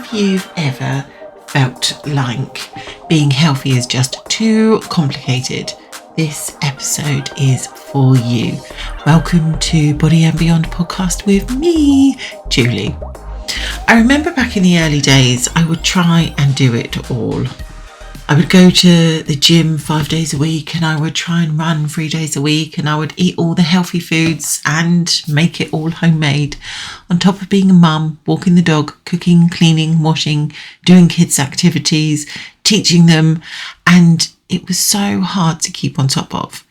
if you've ever felt like being healthy is just too complicated, this episode is for you. Welcome to Body and Beyond podcast with me, Julie. I remember back in the early days, I would try and do it all. I would go to the gym 5 days a week and I would try and run 3 days a week and I would eat all the healthy foods and make it all homemade. On top of being a mum, walking the dog, cooking, cleaning, washing, doing kids' activities, teaching them. And it was so hard to keep on top of.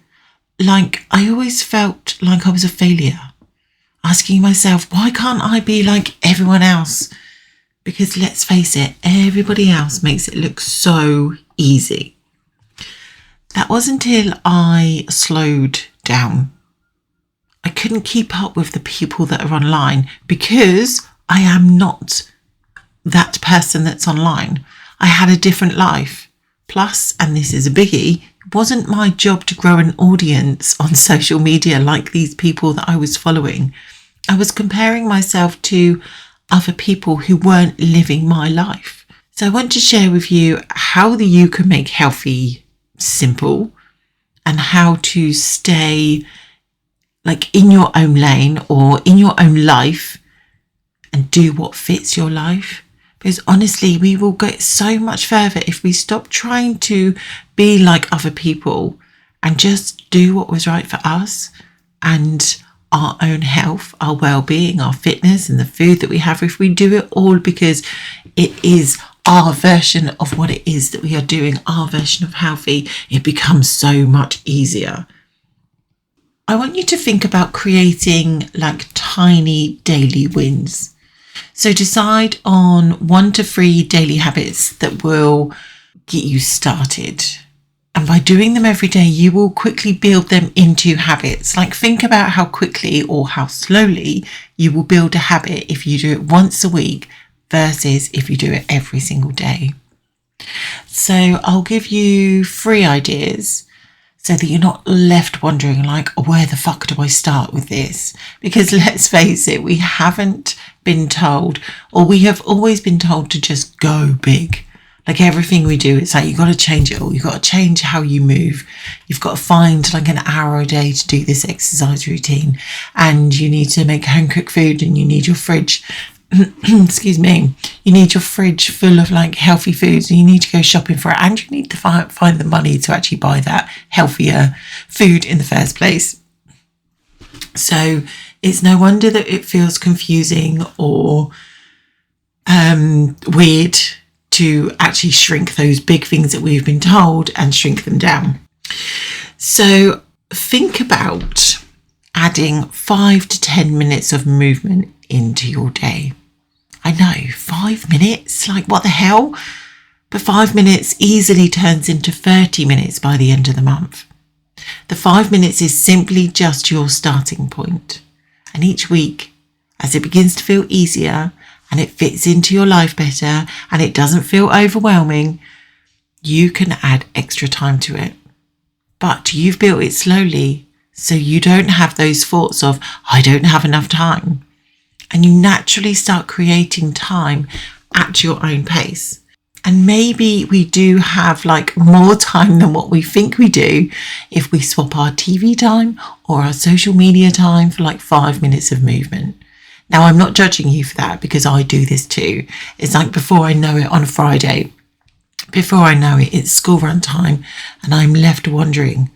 Like, I always felt like I was a failure. Asking myself, why can't I be like everyone else? Because let's face it, everybody else makes it look so easy. That wasn't until I slowed down. I couldn't keep up with the people that are online because I am not that person that's online. I had a different life. Plus, and this is a biggie, it wasn't my job to grow an audience on social media like these people that I was following. I was comparing myself to other people who weren't living my life. So I want to share with you how you can make healthy simple and how to stay like in your own lane or in your own life and do what fits your life. Because honestly, we will get so much further if we stop trying to be like other people and just do what was right for us and our own health, our well-being, our fitness and the food that we have. If we do it all because it is our version of what it is that we are doing, our version of healthy, it becomes so much easier. I want you to think about creating like tiny daily wins. So decide on 1 to 3 daily habits that will get you started. And by doing them every day, you will quickly build them into habits. Like think about how quickly or how slowly you will build a habit if you do it once a week versus if you do it every single day. So I'll give you 3 ideas so that you're not left wondering like, where the fuck do I start with this? Because let's face it, we haven't been told, or we have always been told to just go big. Like everything we do, it's like you've got to change it all. You've got to change how you move. You've got to find like an hour a day to do this exercise routine. And you need to make home cooked food and you need your fridge, excuse me, you need your fridge full of like healthy foods and you need to go shopping for it. And you need to find the money to actually buy that healthier food in the first place. So it's no wonder that it feels confusing or weird to actually shrink those big things that we've been told and shrink them down. So think about adding 5 to 10 minutes of movement into your day. I know, 5 minutes? Like what the hell? But 5 minutes easily turns into 30 minutes by the end of the month. The 5 minutes is simply just your starting point. And each week, as it begins to feel easier, and it fits into your life better and it doesn't feel overwhelming, you can add extra time to it. But you've built it slowly so you don't have those thoughts of, I don't have enough time. And you naturally start creating time at your own pace. And maybe we do have like more time than what we think we do if we swap our TV time or our social media time for like 5 minutes of movement. Now, I'm not judging you for that because I do this too. It's like before I know it on a Friday, before I know it, it's school run time and I'm left wondering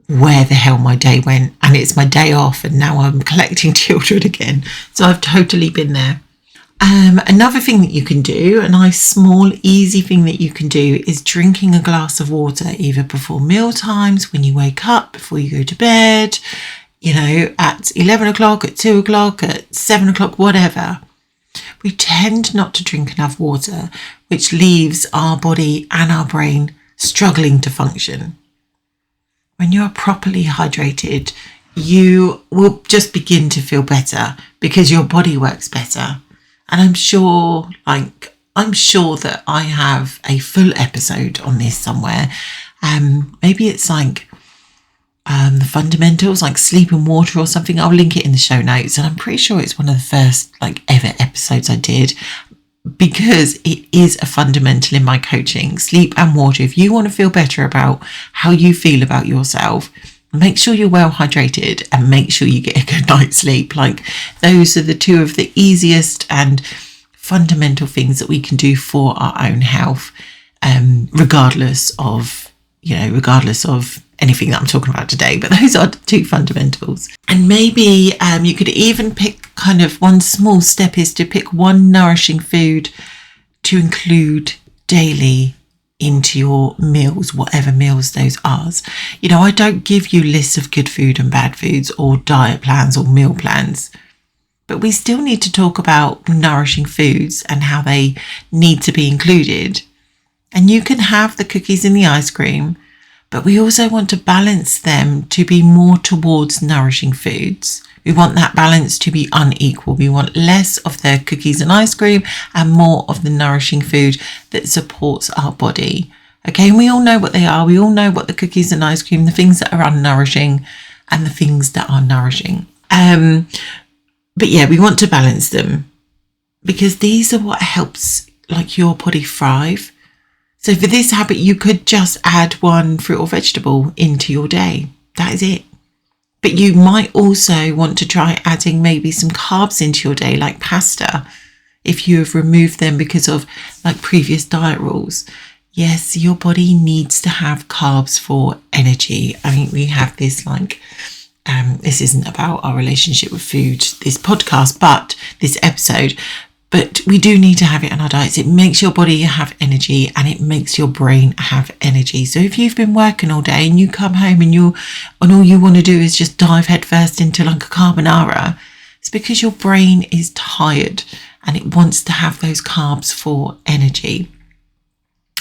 where the hell my day went. And it's my day off and now I'm collecting children again. So I've totally been there. Another thing that you can do, a nice small easy thing that you can do is drinking a glass of water either before meal times, when you wake up, before you go to bed, you know, at 11 o'clock, at 2 o'clock, at 7 o'clock, whatever. We tend not to drink enough water, which leaves our body and our brain struggling to function. When you're properly hydrated, you will just begin to feel better because your body works better. And I'm sure that I have a full episode on this somewhere. Maybe it's like the fundamentals, like sleep and water or something. I'll link it in the show notes, and I'm pretty sure it's one of the first like ever episodes I did. because it is a fundamental in my coaching. Sleep and water. If you want to feel better about how you feel about yourself, make sure you're well hydrated and make sure you get a good night's sleep. Like, those are the two of the easiest and fundamental things that we can do for our own health, regardless of anything that I'm talking about today. But those are the two fundamentals. And maybe you could even pick kind of one small step is to pick one nourishing food to include daily into your meals, whatever meals those are. You know, I don't give you lists of good food and bad foods or diet plans or meal plans, but we still need to talk about nourishing foods and how they need to be included. And you can have the cookies and the ice cream, but we also want to balance them to be more towards nourishing foods. We want that balance to be unequal. We want less of the cookies and ice cream and more of the nourishing food that supports our body. Okay, and we all know what they are. We all know what the cookies and ice cream, the things that are unnourishing and the things that are nourishing. But yeah, we want to balance them because these are what helps like your body thrive. So for this habit, you could just add one fruit or vegetable into your day. That is it. But you might also want to try adding maybe some carbs into your day, like pasta, if you have removed them because of like previous diet rules. Yes, your body needs to have carbs for energy. I mean, we have this like, this isn't about our relationship with food, this podcast, but this episode. But we do need to have it in our diets. It makes your body have energy and it makes your brain have energy. So if you've been working all day and you come home and all you want to do is just dive headfirst into like a carbonara, it's because your brain is tired and it wants to have those carbs for energy.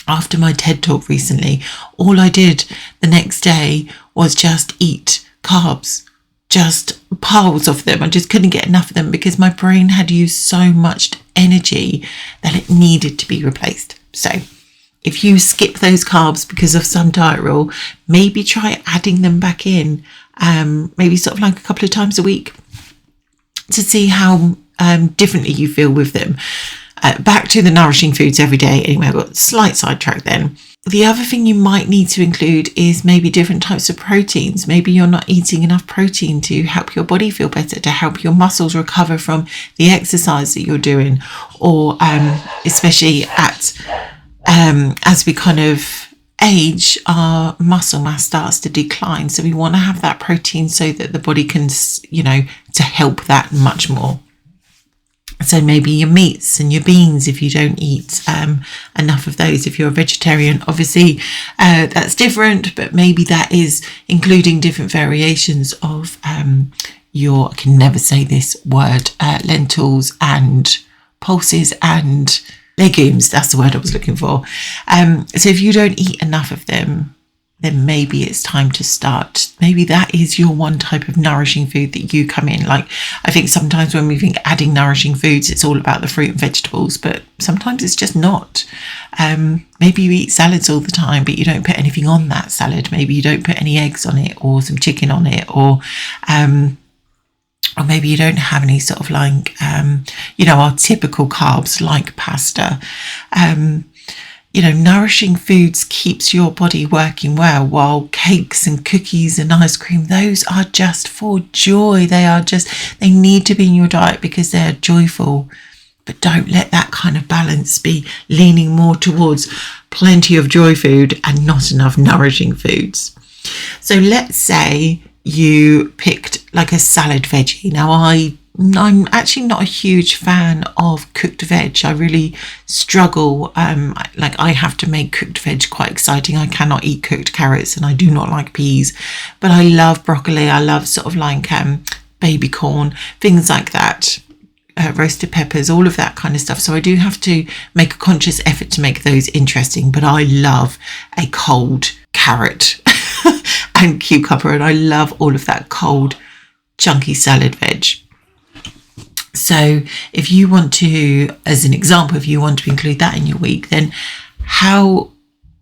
After my TED talk recently, all I did the next day was just eat carbs. Just piles of them. I just couldn't get enough of them because my brain had used so much energy that it needed to be replaced. So if you skip those carbs because of some diet rule, maybe try adding them back in, maybe sort of like a couple of times a week to see how differently you feel with them. Back to the nourishing foods every day. Anyway, I got a slight sidetrack then. The other thing you might need to include is maybe different types of proteins. Maybe you're not eating enough protein to help your body feel better, to help your muscles recover from the exercise that you're doing, or especially as we kind of age, our muscle mass starts to decline. So we want to have that protein so that the body can, to help that much more. So maybe your meats and your beans, if you don't eat enough of those. If you're a vegetarian, obviously that's different, but maybe that is including different variations of I can never say this word, lentils and pulses and legumes. That's the word I was looking for. So if you don't eat enough of them, then maybe it's time to start. Maybe that is your one type of nourishing food that you come in. Like, I think sometimes when we think adding nourishing foods, it's all about the fruit and vegetables, but sometimes it's just not. Maybe you eat salads all the time, but you don't put anything on that salad. Maybe you don't put any eggs on it or some chicken on it, or maybe you don't have any sort of like, our typical carbs like pasta. Nourishing foods keeps your body working well, while cakes and cookies and ice cream, those are just for joy. They need to be in your diet because they're joyful. But don't let that kind of balance be leaning more towards plenty of joy food and not enough nourishing foods. So let's say you picked like a salad veggie. Now I'm actually not a huge fan of cooked veg. I really struggle. I have to make cooked veg quite exciting. I cannot eat cooked carrots and I do not like peas, but I love broccoli. I love sort of like baby corn, things like that, roasted peppers, all of that kind of stuff. So I do have to make a conscious effort to make those interesting, but I love a cold carrot and cucumber, and I love all of that cold chunky salad veg. So if you want to, as an example, if you want to include that in your week, then how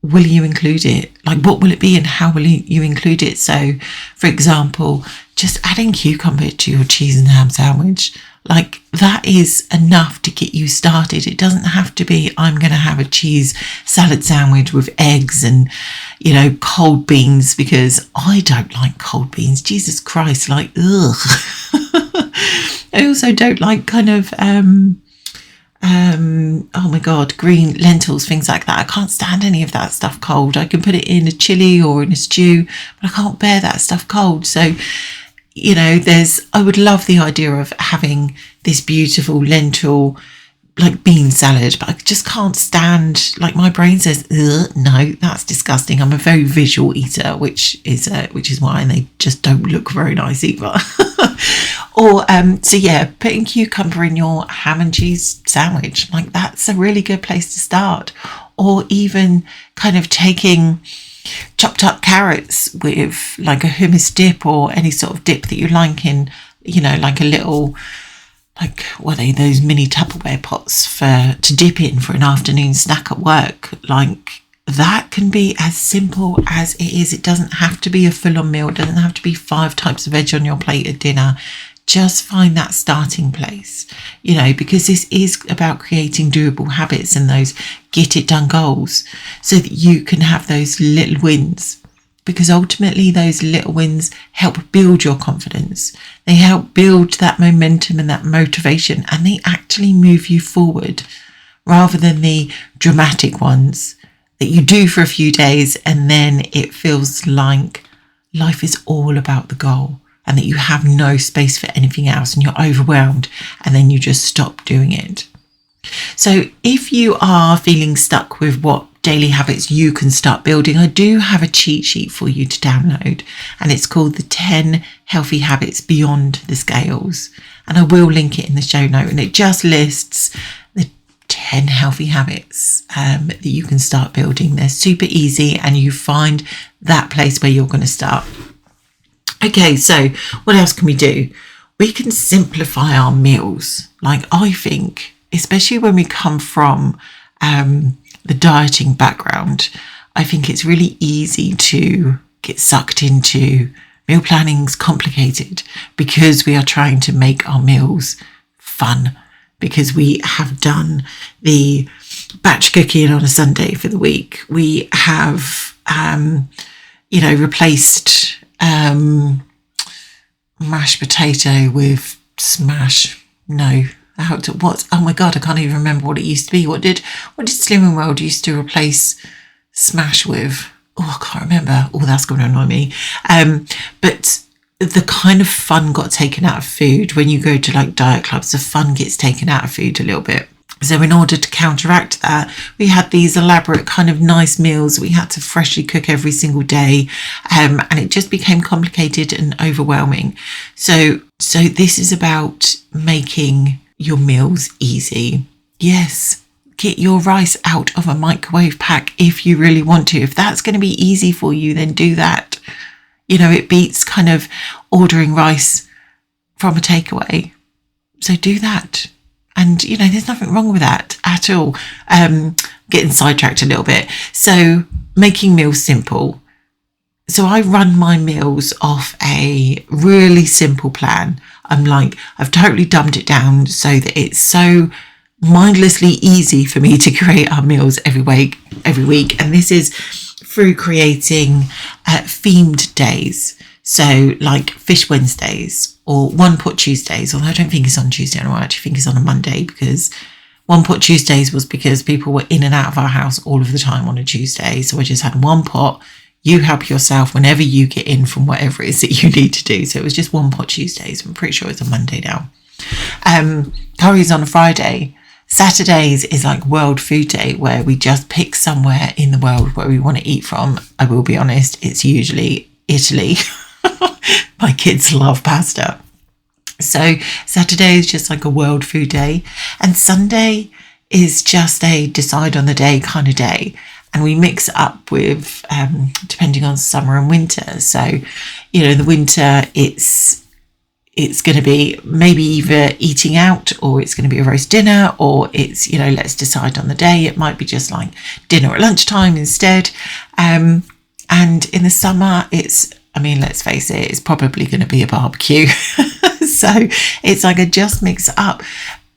will you include it? Like, what will it be and how will you include it? So, for example, just adding cucumber to your cheese and ham sandwich. Like, that is enough to get you started. It doesn't have to be, I'm going to have a cheese salad sandwich with eggs and, cold beans, because I don't like cold beans. Jesus Christ, like, ugh. I also don't like kind of, oh my God, green lentils, things like that. I can't stand any of that stuff cold. I can put it in a chili or in a stew, but I can't bear that stuff cold. So, I would love the idea of having this beautiful lentil, like bean salad, but I just can't stand, like, my brain says, no, that's disgusting. I'm a very visual eater, which is why, and they just don't look very nice either. Or, putting cucumber in your ham and cheese sandwich, like, that's a really good place to start. Or even kind of taking chopped up carrots with like a hummus dip or any sort of dip that you like in, like a little, like, what are they, those mini Tupperware pots to dip in for an afternoon snack at work. Like, that can be as simple as it is. It doesn't have to be a full-on meal. It doesn't have to be 5 types of veg on your plate at dinner. Just find that starting place, because this is about creating doable habits and those get it done goals, so that you can have those little wins, because ultimately those little wins help build your confidence. They help build that momentum and that motivation, and they actually move you forward, rather than the dramatic ones that you do for a few days and then it feels like life is all about the goal, and that you have no space for anything else and you're overwhelmed, and then you just stop doing it. So if you are feeling stuck with what daily habits you can start building, I do have a cheat sheet for you to download, and it's called the 10 Healthy Habits Beyond the Scales. And I will link it in the show note, and it just lists the 10 healthy habits that you can start building. They're super easy, and you find that place where you're going to start. Okay, so what else can we do? We can simplify our meals. Like, I think, especially when we come from the dieting background, I think it's really easy to get sucked into meal planning's complicated, because we are trying to make our meals fun, because we have done the batch cooking on a Sunday for the week. We have, replaced mashed potato with smash. No, what? Oh my God, I can't even remember what it used to be. What did Slimming World used to replace smash with? Oh, I can't remember. Oh, that's going to annoy me. But the kind of fun got taken out of food. When you go to like diet clubs, the fun gets taken out of food a little bit. So in order to counteract that, we had these elaborate kind of nice meals we had to freshly cook every single day, and it just became complicated and overwhelming. So this is about making your meals easy. Yes, get your rice out of a microwave pack if you really want to. If that's going to be easy for you, then do that. It beats kind of ordering rice from a takeaway. So do that. And, there's nothing wrong with that at all. Getting sidetracked a little bit. So making meals simple. So I run my meals off a really simple plan. I've totally dumbed it down so that it's so mindlessly easy for me to create our meals every week. And this is through creating themed days. So like Fish Wednesdays or One Pot Tuesdays, although I don't think it's on Tuesday anymore. I actually think it's on a Monday, because One Pot Tuesdays was because people were in and out of our house all of the time on a Tuesday. So I just had one pot. You help yourself whenever you get in from whatever it is that you need to do. So it was just One Pot Tuesdays. I'm pretty sure it's a Monday now. Curry's on a Friday. Saturdays is like World Food Day, where we just pick somewhere in the world where we want to eat from. I will be honest, it's usually Italy. My kids love pasta. So Saturday is just like a World Food Day, and Sunday is just a decide on the day kind of day. And we mix it up with, depending on summer and winter. So, the winter, it's going to be maybe either eating out, or it's going to be a roast dinner, or it's, let's decide on the day. It might be just like dinner at lunchtime instead. And in the summer, let's face it, it's probably going to be a barbecue. So it's like I just mix it up.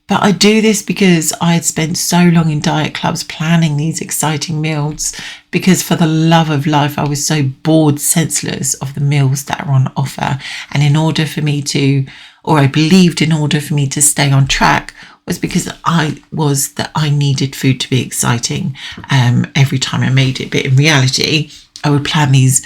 But I do this because I had spent so long in diet clubs planning these exciting meals, because for the love of life, I was so bored senseless of the meals that are on offer. And in order for me to, or I believed in order for me to stay on track, was because I needed food to be exciting every time I made it. But in reality, I would plan these,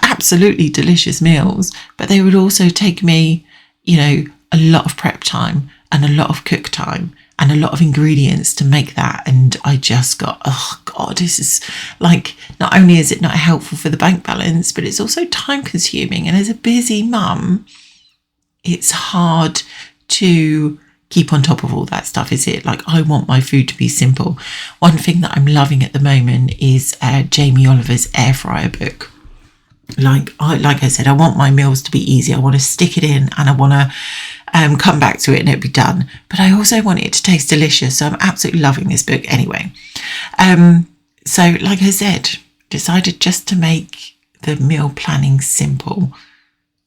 absolutely delicious meals, but they would also take me, a lot of prep time and a lot of cook time and a lot of ingredients to make that. And I just got, oh God, this is like, not only is it not helpful for the bank balance, but it's also time consuming. And as a busy mum, it's hard to keep on top of all that stuff, is it? Like, I want my food to be simple. One thing that I'm loving at the moment is Jamie Oliver's air fryer book. Like I said, I want my meals to be easy. I want to stick it in and I want to come back to it and it'll be done. But I also want it to taste delicious. So I'm absolutely loving this book anyway. So like I said, decided just to make the meal planning simple.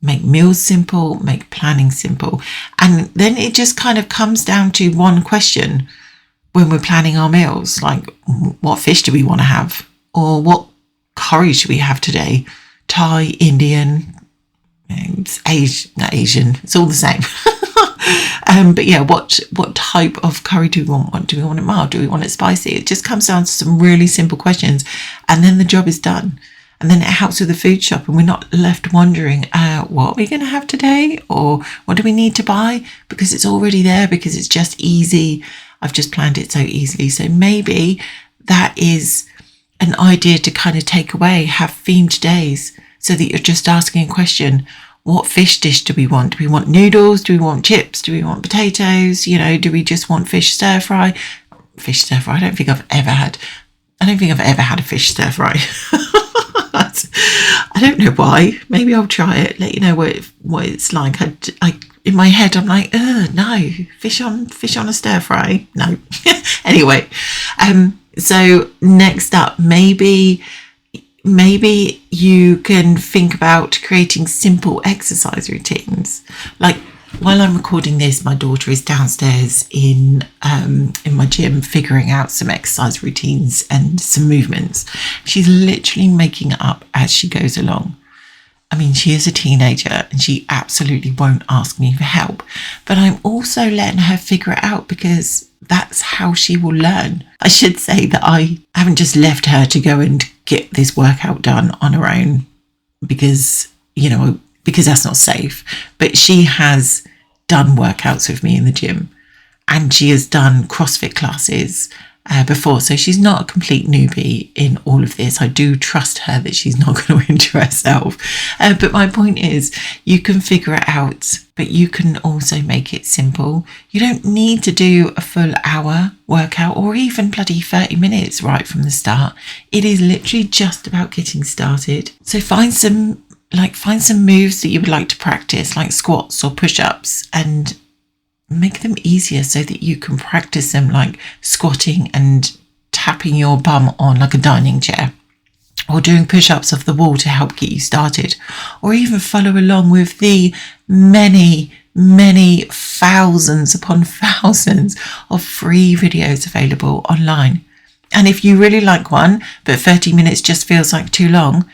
Make meals simple, make planning simple. And then it just kind of comes down to one question when we're planning our meals. Like, what fish do we want to have? Or what curry should we have today? Thai, Indian, it's not Asian, it's all the same. But yeah, what type of curry do we want? Do we want it mild? Do we want it spicy? It just comes down to some really simple questions, and then the job is done. And then it helps with the food shop, and we're not left wondering, what are we going to have today? Or what do we need to buy? Because it's already there, because it's just easy. I've just planned it so easily. So maybe that is an idea to kind of take away, have themed days, so that you're just asking a question. What fish dish do we want? Do we want noodles? Do we want chips? Do we want potatoes? Do we just want fish stir fry? Fish stir fry, I don't think I've ever had a fish stir fry. I don't know why. Maybe I'll try it, let you know what it's like. I in my head I'm like, no, fish on a stir fry, no. Anyway, so next up, maybe you can think about creating simple exercise routines. Like, while I'm recording this, my daughter is downstairs in my gym figuring out some exercise routines and some movements. She's literally making it up as she goes along. I mean, she is a teenager and she absolutely won't ask me for help, but I'm also letting her figure it out, because that's how she will learn. I should say that I haven't just left her to go and get this workout done on her own, because that's not safe. But she has done workouts with me in the gym, and she has done CrossFit classes before. So she's not a complete newbie in all of this. I do trust her that she's not going to injure herself. But my point is, you can figure it out, but you can also make it simple. You don't need to do a full hour workout or even bloody 30 minutes right from the start. It is literally just about getting started. So find some moves that you would like to practice, like squats or push-ups, and make them easier so that you can practice them, like squatting and tapping your bum on like a dining chair, or doing push-ups off the wall to help get you started, or even follow along with the many thousands upon thousands of free videos available online. And if you really like one, but 30 minutes just feels like too long,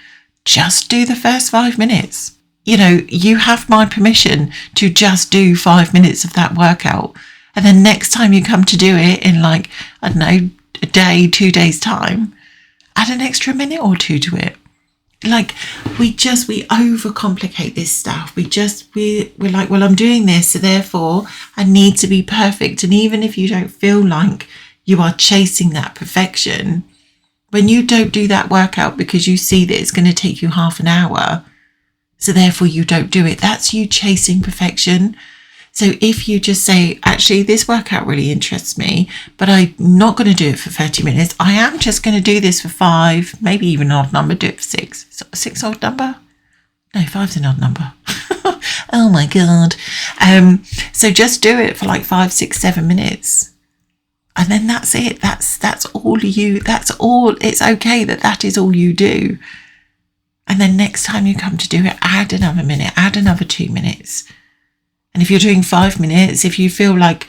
just do the first 5 minutes. You have my permission to just do 5 minutes of that workout. And then next time you come to do it in a day, 2 days time, add an extra minute or two to it. Like, we overcomplicate this stuff. We're like, well, I'm doing this, so therefore I need to be perfect. And even if you don't feel like you are chasing that perfection, when you don't do that workout because you see that it's going to take you half an hour, so therefore you don't do it, that's you chasing perfection. So if you just say, actually, this workout really interests me, but I'm not going to do it for 30 minutes. I am just going to do this for 5, maybe even an odd number, do it for 6. Is 6 odd number? No, 5's an odd number. Oh my God. So just do it for like 5, 6, 7 minutes. And then that's it. That's all you, that's all. It's okay that is all you do. And then next time you come to do it, add another minute, add another 2 minutes. And if you're doing 5 minutes, if you feel like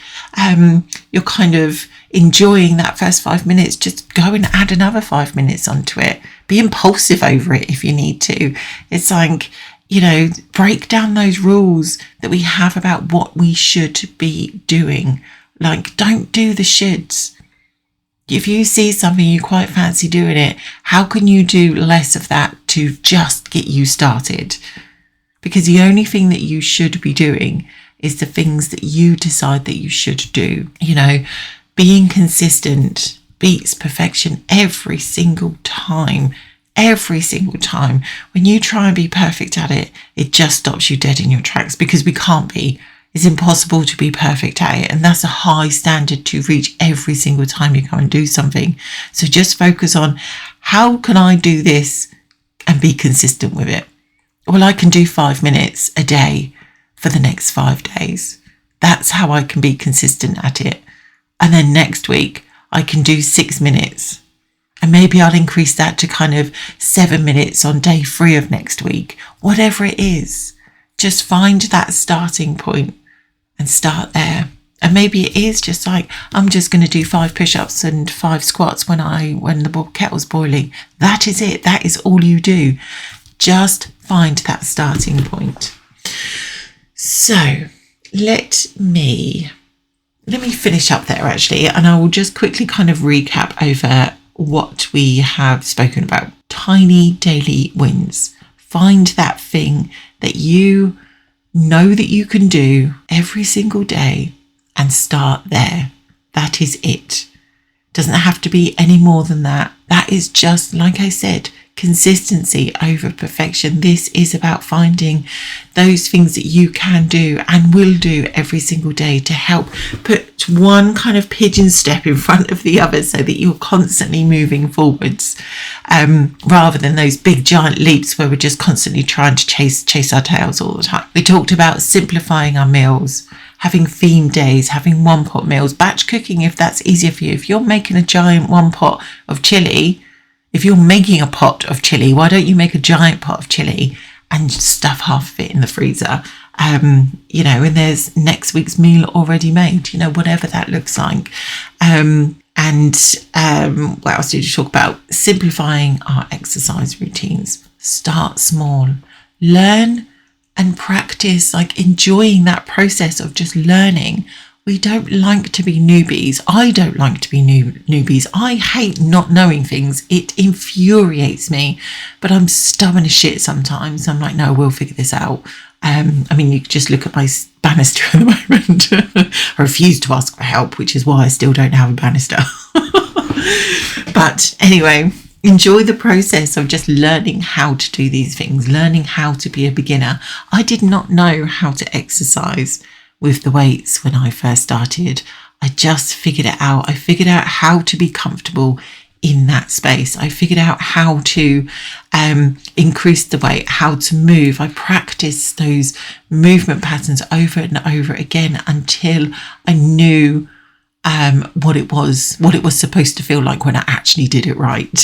you're kind of enjoying that first 5 minutes, just go and add another 5 minutes onto it. Be impulsive over it if you need to. It's like, break down those rules that we have about what we should be doing. Like, don't do the shoulds. If you see something you quite fancy doing it, how can you do less of that to just get you started? Because the only thing that you should be doing is the things that you decide that you should do. Being consistent beats perfection every single time. Every single time. When you try and be perfect at it, it just stops you dead in your tracks, because we can't be. It's impossible to be perfect at it. And that's a high standard to reach every single time you go and do something. So just focus on, how can I do this and be consistent with it? Well, I can do 5 minutes a day for the next 5 days. That's how I can be consistent at it. And then next week, I can do 6 minutes. And maybe I'll increase that to kind of 7 minutes on day 3 of next week. Whatever it is, just find that starting point and start there. And maybe it is just like, I'm just going to do 5 push-ups and 5 squats when the kettle's boiling. That is it. That is all you do. Just find that starting point. So let me finish up there actually, and I will just quickly kind of recap over what we have spoken about. Tiny daily wins. Find that thing that you know that you can do every single day and start there. That is it. Doesn't have to be any more than that. That is just, like I said, consistency over perfection. This is about finding those things that you can do and will do every single day to help put one kind of pigeon step in front of the other, so that you're constantly moving forwards, rather than those big giant leaps where we're just constantly trying to chase our tails all the time. We talked about simplifying our meals, having theme days, having one pot meals, batch cooking if that's easier for you. If you're making a giant one pot of chili, if you're making a pot of chili, why don't you make a giant pot of chili and stuff half of it in the freezer? And there's next week's meal already made, whatever that looks like. What else did you talk about? Simplifying our exercise routines. Start small. Learn and practice, like enjoying that process of just learning. We don't like to be newbies. I don't like to be newbies. I hate not knowing things. It infuriates me, but I'm stubborn as shit sometimes. I'm like, no, we'll figure this out. You just look at my banister at the moment. I refuse to ask for help, which is why I still don't have a banister. But anyway, enjoy the process of just learning how to do these things, learning how to be a beginner. I did not know how to exercise with the weights when I first started. I just figured it out. I figured out how to be comfortable in that space. I figured out how to increase the weight, how to move. I practiced those movement patterns over and over again until I knew what it was supposed to feel like when I actually did it right.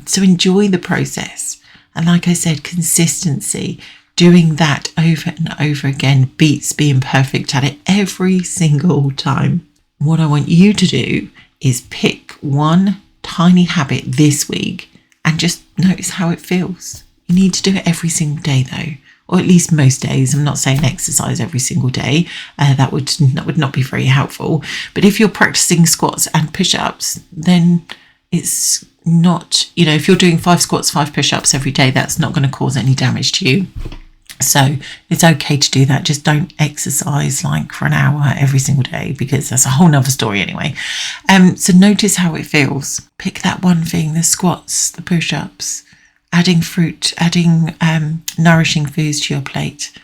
So enjoy the process. And like I said, consistency. Doing that over and over again beats being perfect at it every single time. What I want you to do is pick one tiny habit this week and just notice how it feels. You need to do it every single day though, or at least most days. I'm not saying exercise every single day. That would not be very helpful. But if you're practicing squats and push-ups, then it's not, if you're doing 5 squats, 5 push-ups every day, that's not going to cause any damage to you. So it's okay to do that. Just don't exercise like for an hour every single day, because that's a whole nother story anyway. So notice how it feels. Pick that one thing, the squats, the push-ups, adding fruit, adding nourishing foods to your plate,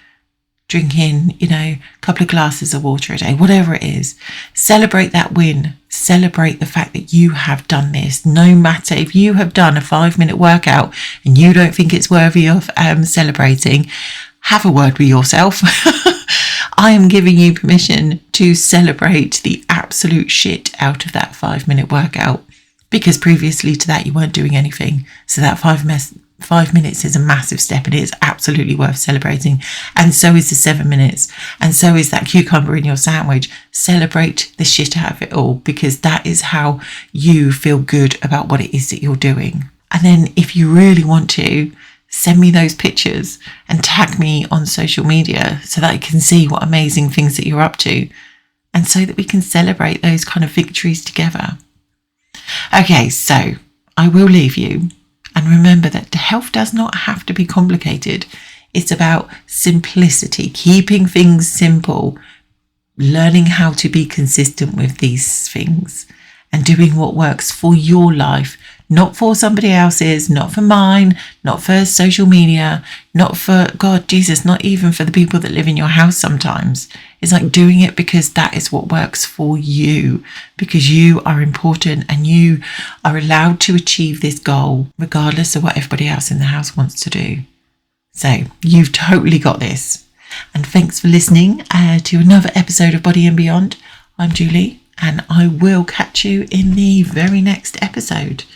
drinking, a couple of glasses of water a day, whatever it is. Celebrate that win. Celebrate the fact that you have done this. No matter if you have done a 5-minute workout and you don't think it's worthy of celebrating, have a word with yourself. I am giving you permission to celebrate the absolute shit out of that 5-minute workout, because previously to that you weren't doing anything. So that 5 minutes is a massive step and it's absolutely worth celebrating. And so is the 7 minutes. And so is that cucumber in your sandwich. Celebrate the shit out of it all, because that is how you feel good about what it is that you're doing. And then if you really want to, send me those pictures and tag me on social media so that I can see what amazing things that you're up to, and so that we can celebrate those kind of victories together. Okay, so I will leave you. And remember that health does not have to be complicated. It's about simplicity, keeping things simple, learning how to be consistent with these things, and doing what works for your life, not for somebody else's, not for mine, not for social media, not for God, Jesus, not even for the people that live in your house sometimes. It's like doing it because that is what works for you, because you are important and you are allowed to achieve this goal regardless of what everybody else in the house wants to do. So you've totally got this. And thanks for listening to another episode of Body and Beyond. I'm Julie, and I will catch you in the very next episode.